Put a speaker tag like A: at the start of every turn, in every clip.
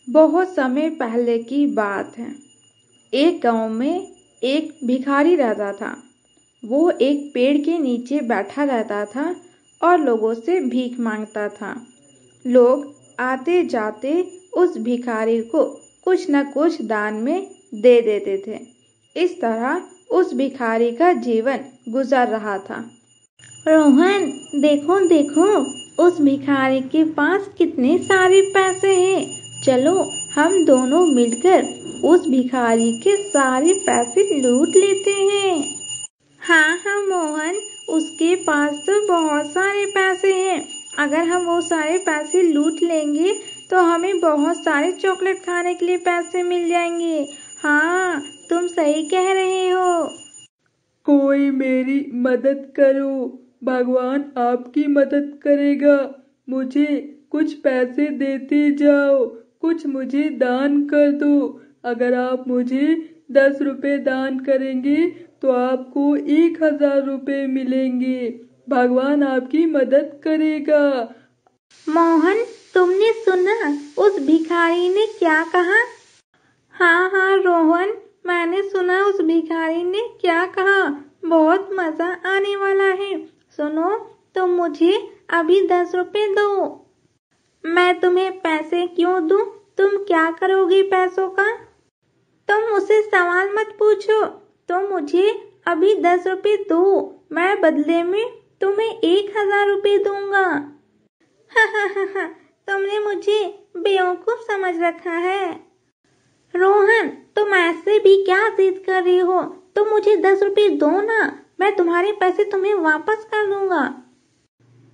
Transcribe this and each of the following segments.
A: बहुत समय पहले की बात है। एक गांव में एक भिखारी रहता था। वो एक पेड़ के नीचे बैठा रहता था और लोगों से भीख मांगता था। लोग आते जाते उस भिखारी को कुछ न कुछ दान में दे देते थे। इस तरह उस भिखारी का जीवन गुजर रहा था।
B: रोहन, देखो देखो, उस भिखारी के पास कितने सारे पैसे हैं। चलो हम दोनों मिलकर उस भिखारी के सारे पैसे लूट लेते हैं। हाँ हाँ मोहन, उसके पास तो बहुत सारे पैसे हैं। अगर हम वो सारे पैसे लूट लेंगे तो हमें बहुत सारे चॉकलेट खाने के लिए पैसे मिल जाएंगे। हाँ, तुम सही कह रहे हो।
C: कोई मेरी मदद करो, भगवान आपकी मदद करेगा। मुझे कुछ पैसे देते जाओ, कुछ मुझे दान कर दो। अगर आप मुझे 10 रुपए दान करेंगे तो आपको 1000 रुपए मिलेंगे। भगवान आपकी मदद करेगा।
B: मोहन, तुमने सुना उस भिखारी ने क्या कहा? हाँ हाँ रोहन, मैंने सुना उस भिखारी ने क्या कहा। बहुत मजा आने वाला है। सुनो, तुम मुझे अभी 10 रुपए दो। मैं तुम्हें पैसे क्यों दूं? तुम क्या करोगे पैसों का? तुम मुझसे सवाल मत पूछो। तुम मुझे अभी 10 रुपए दो, मैं बदले में तुम्हें 1000 रुपए दूंगा। तुमने मुझे बेवकूफ समझ रखा है। रोहन, तुम ऐसे भी क्या जिद कर रही हो? तुम मुझे 10 रुपए दो ना, मैं तुम्हारे पैसे तुम्हें वापस कर दूंगा।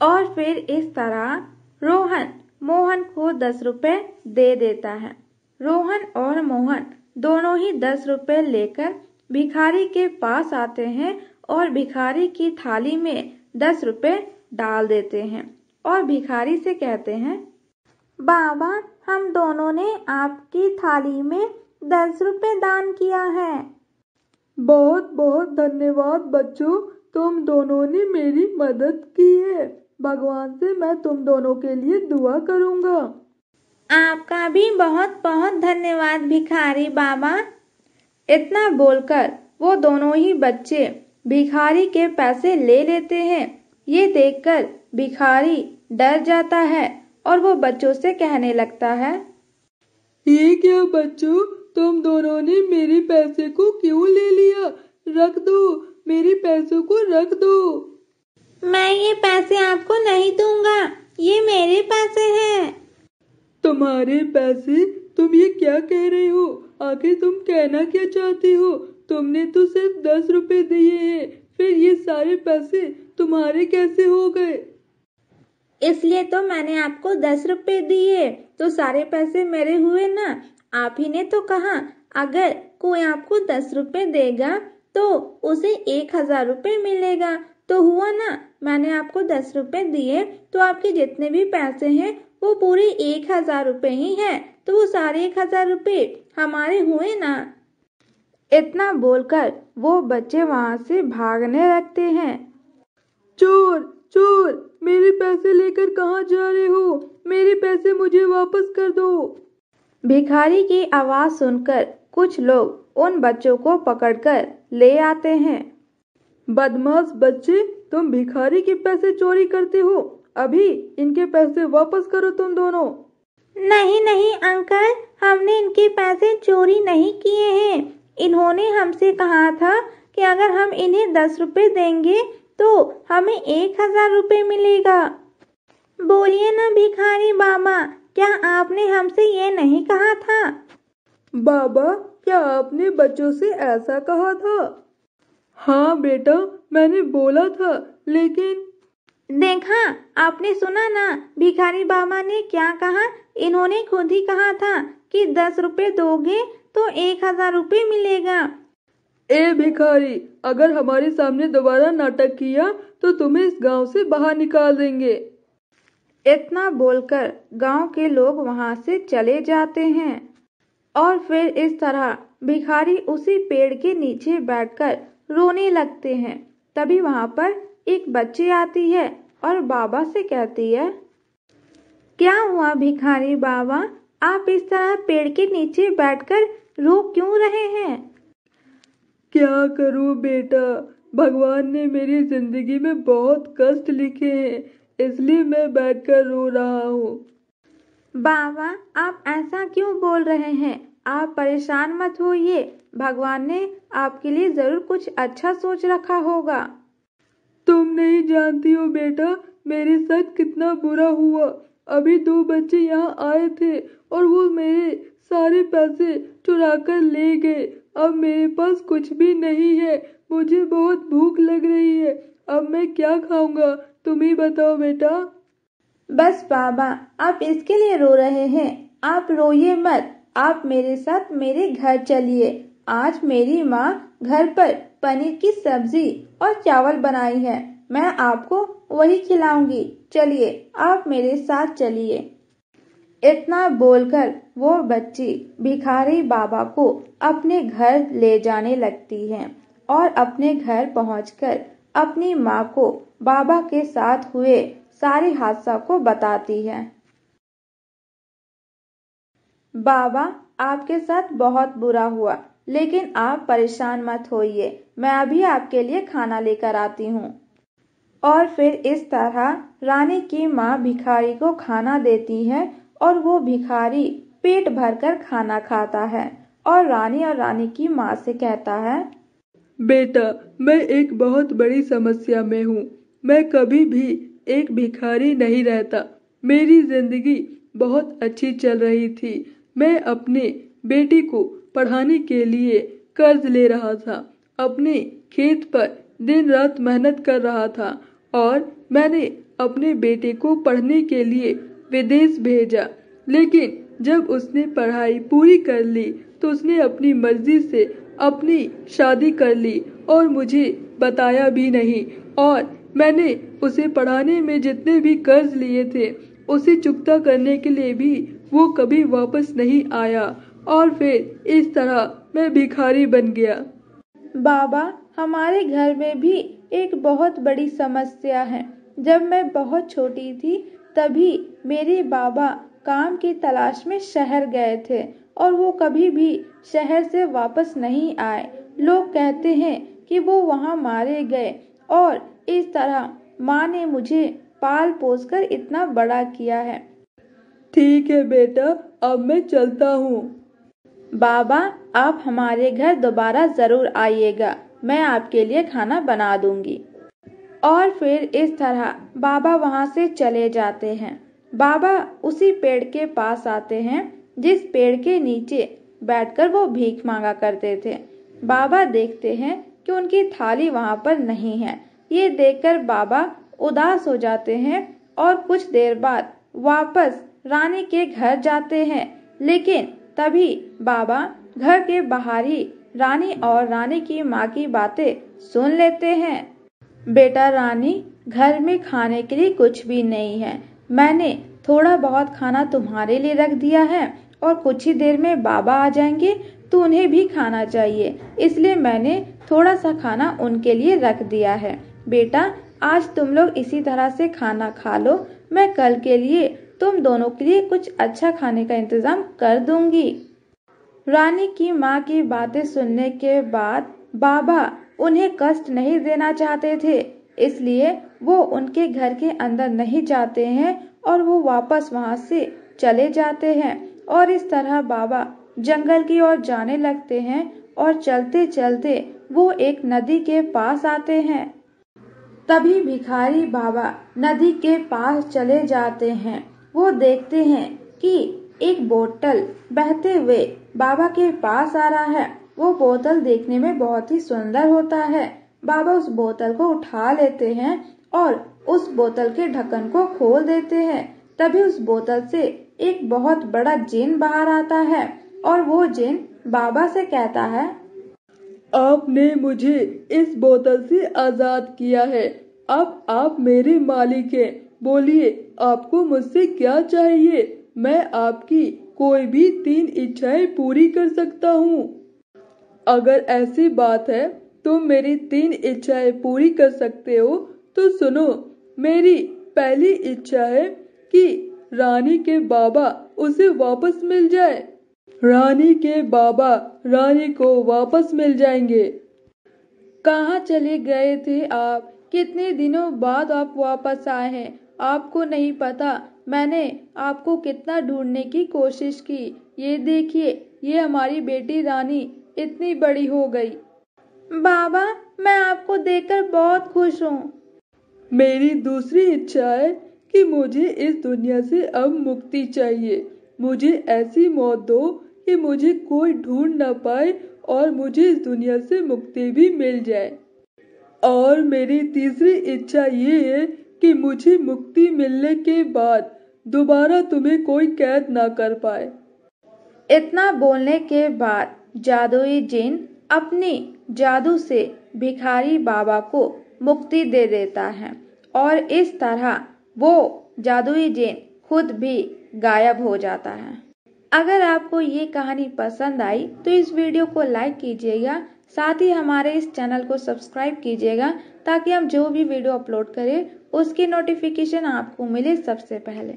A: और फिर इस तरह रोहन मोहन को 10 रुपए दे देता है। रोहन और मोहन दोनों ही 10 रुपए लेकर भिखारी के पास आते हैं और भिखारी की थाली में 10 रुपए डाल देते हैं और भिखारी से कहते हैं,
B: बाबा, हम दोनों ने आपकी थाली में 10 रुपए दान किया है।
C: बहुत बहुत धन्यवाद बच्चों, तुम दोनों ने मेरी मदद की है। भगवान से मैं तुम दोनों के लिए दुआ करूंगा।
B: आपका भी बहुत बहुत धन्यवाद भिखारी बाबा।
A: इतना बोलकर वो दोनों ही बच्चे भिखारी के पैसे ले लेते हैं। ये देखकर भिखारी डर जाता है और वो बच्चों से कहने लगता है,
C: ये क्या बच्चों, तुम दोनों ने मेरे पैसे को क्यों ले लिया? रख दो, मेरे पैसों को रख दो।
B: मैं ये पैसे आपको नहीं दूंगा, ये मेरे पैसे हैं।
C: तुम्हारे पैसे? तुम ये क्या कह रहे हो? आखिर तुम कहना क्या चाहते हो? तुमने तो सिर्फ 10 रुपए दिए हैं, फिर ये सारे पैसे तुम्हारे कैसे हो गए?
B: इसलिए तो मैंने आपको 10 रुपए दिए, तो सारे पैसे मेरे हुए ना। आप ही ने तो कहा अगर कोई आपको 10 रुपए देगा तो उसे 1000 रुपए मिलेगा, तो हुआ ना। मैंने आपको 10 रुपए दिए तो आपके जितने भी पैसे हैं वो पूरे 1000 रुपए ही हैं, तो वो सारे 1000 रुपए हमारे हुए ना।
A: इतना बोलकर वो बच्चे वहां से भागने लगते हैं।
C: चोर चोर, मेरे पैसे लेकर कहाँ जा रहे हो? मेरे पैसे मुझे वापस कर दो।
A: भिखारी की आवाज सुनकर कुछ लोग उन बच्चों को पकड़कर ले आते हैं।
C: बदमाश बच्चे, तुम भिखारी के पैसे चोरी करते हो। अभी इनके पैसे वापस करो तुम दोनों।
B: नहीं नहीं अंकल, हमने इनके पैसे चोरी नहीं किए हैं। इन्होंने हमसे कहा था कि अगर हम इन्हें 10 रुपए देंगे तो हमें 1000 रुपए मिलेगा। बोलिए ना भिखारी बाबा, क्या आपने हमसे ये नहीं कहा था?
C: बाबा, क्या आपने बच्चों से ऐसा कहा था? हाँ बेटा, मैंने बोला था, लेकिन
B: देखा, आपने सुना ना भिखारी बाबा ने क्या कहा। इन्होंने खुद ही कहा था कि 10 रुपए दोगे तो 1000 रुपए मिलेगा।
C: ए भिखारी, अगर हमारे सामने दोबारा नाटक किया तो तुम्हें इस गांव से बाहर निकाल देंगे।
A: इतना बोलकर गांव के लोग वहां से चले जाते हैं और फिर इस तरह भिखारी उसी पेड़ के नीचे बैठकर रोने लगते हैं। तभी वहां पर एक बच्ची आती है और बाबा से कहती है,
B: क्या हुआ भिखारी बाबा, आप इस तरह पेड़ के नीचे बैठकर रो क्यों रहे हैं?
C: क्या करूं बेटा, भगवान ने मेरी जिंदगी में बहुत कष्ट लिखे हैं, इसलिए मैं बैठकर रो रहा हूँ।
B: बाबा, आप ऐसा क्यों बोल रहे हैं? आप परेशान मत होइए, भगवान ने आपके लिए जरूर कुछ अच्छा सोच रखा होगा।
C: तुम नहीं जानती हो बेटा, मेरे साथ कितना बुरा हुआ। अभी 2 बच्चे यहाँ आए थे और वो मेरे सारे पैसे चुरा कर ले गए। अब मेरे पास कुछ भी नहीं है, मुझे बहुत भूख लग रही है। अब मैं क्या खाऊंगा, तुम ही बताओ बेटा।
B: बस बाबा, आप इसके लिए रो रहे हैं? आप रोइए मत, आप मेरे साथ मेरे घर चलिए। आज मेरी माँ घर पर पनीर की सब्जी और चावल बनाई है, मैं आपको वही खिलाऊंगी। चलिए, आप मेरे साथ चलिए। इतना बोलकर वो बच्ची भिखारी बाबा को अपने घर ले जाने लगती है और अपने घर पहुंचकर अपनी माँ को बाबा के साथ हुए सारे हादसा को बताती है। बाबा, आपके साथ बहुत बुरा हुआ, लेकिन आप परेशान मत होइए, मैं अभी आपके लिए खाना लेकर आती हूँ। और फिर इस तरह रानी की माँ भिखारी को खाना देती है और वो भिखारी पेट भरकर खाना खाता है और रानी की माँ से कहता है,
C: बेटा, मैं एक बहुत बड़ी समस्या में हूँ। मैं कभी भी एक भिखारी नहीं रहता। मेरी जिंदगी बहुत अच्छी चल रही थी। मैं अपने बेटी को पढ़ाने के लिए कर्ज ले रहा था। अपने खेत पर दिन रात मेहनत कर रहा था और मैंने अपने बेटे को पढ़ने के लिए विदेश भेजा। लेकिन जब उसने पढ़ाई पूरी कर ली तो उसने अपनी मर्जी से अपनी शादी कर ली और मुझे बताया भी नहीं। और मैंने उसे पढ़ाने में जितने भी कर्ज लिए थे उसे चुकता करने के लिए भी वो कभी वापस नहीं आया और फिर इस तरह मैं भिखारी बन गया।
B: बाबा, हमारे घर में भी एक बहुत बड़ी समस्या है। जब मैं बहुत छोटी थी तभी मेरे बाबा काम की तलाश में शहर गए थे और वो कभी भी शहर से वापस नहीं आए। लोग कहते हैं कि वो वहाँ मारे गए और इस तरह माँ ने मुझे पाल पोस कर इतना बड़ा किया है।
C: ठीक है बेटा, अब मैं चलता हूँ।
B: बाबा, आप हमारे घर दोबारा जरूर आइएगा, मैं आपके लिए खाना बना दूंगी। और फिर इस तरह बाबा वहाँ से चले जाते हैं। बाबा उसी पेड़ के पास आते हैं जिस पेड़ के नीचे बैठकर वो भीख मांगा करते थे। बाबा देखते हैं कि उनकी थाली वहाँ पर नहीं है। ये देखकर बाबा उदास हो जाते हैं और कुछ देर बाद वापस रानी के घर जाते हैं। लेकिन तभी बाबा घर के बाहर ही रानी और रानी की माँ की बातें सुन लेते हैं। बेटा रानी, घर में खाने के लिए कुछ भी नहीं है। मैंने थोड़ा बहुत खाना तुम्हारे लिए रख दिया है और कुछ ही देर में बाबा आ जाएंगे तो उन्हें भी खाना चाहिए, इसलिए मैंने थोड़ा सा खाना उनके लिए रख दिया है। बेटा, आज तुम लोग इसी तरह से खाना खा लो, मैं कल के लिए तुम दोनों के लिए कुछ अच्छा खाने का इंतजाम कर दूंगी। रानी की माँ की बातें सुनने के बाद बाबा उन्हें कष्ट नहीं देना चाहते थे, इसलिए वो उनके घर के अंदर नहीं जाते हैं और वो वापस वहाँ से चले जाते हैं। और इस तरह बाबा जंगल की ओर जाने लगते हैं और चलते चलते वो एक नदी के पास आते हैं। तभी भिखारी बाबा नदी के पास चले जाते हैं। वो देखते हैं कि एक बोतल बहते हुए बाबा के पास आ रहा है। वो बोतल देखने में बहुत ही सुंदर होता है। बाबा उस बोतल को उठा लेते हैं और उस बोतल के ढक्कन को खोल देते हैं। तभी उस बोतल से एक बहुत बड़ा जिन बाहर आता है और वो जिन बाबा से कहता है,
C: आपने मुझे इस बोतल से आजाद किया है, अब आप मेरे मालिक हैं। बोलिए, आपको मुझसे क्या चाहिए? मैं आपकी कोई भी 3 इच्छाएं पूरी कर सकता हूँ। अगर ऐसी बात है तुम मेरी 3 इच्छाएं पूरी कर सकते हो तो सुनो। मेरी पहली इच्छा है कि रानी के बाबा उसे वापस मिल जाए। रानी के बाबा रानी को वापस मिल जाएंगे। कहाँ चले गए थे आप? कितने दिनों बाद आप वापस आए हैं। आपको नहीं पता मैंने आपको कितना ढूंढने की कोशिश की। ये देखिए, ये हमारी बेटी रानी इतनी बड़ी हो गई।
B: बाबा, मैं आपको देखकर बहुत खुश हूँ।
C: मेरी दूसरी इच्छा है कि मुझे इस दुनिया से अब मुक्ति चाहिए। मुझे ऐसी मौत दो कि मुझे कोई ढूंढ ना पाए और मुझे इस दुनिया से मुक्ति भी मिल जाए। और मेरी तीसरी इच्छा ये है कि मुझे मुक्ति मिलने के बाद दोबारा तुम्हें कोई कैद ना कर पाए।
A: इतना बोलने के बाद जादुई जिन अपनी जादू से भिखारी बाबा को मुक्ति दे देता है और इस तरह वो जादुई जिन खुद भी गायब हो जाता है। अगर आपको ये कहानी पसंद आई तो इस वीडियो को लाइक कीजिएगा, साथ ही हमारे इस चैनल को सब्सक्राइब कीजिएगा ताकि हम जो भी वीडियो अपलोड करें उसकी नोटिफिकेशन आपको मिले सबसे पहले।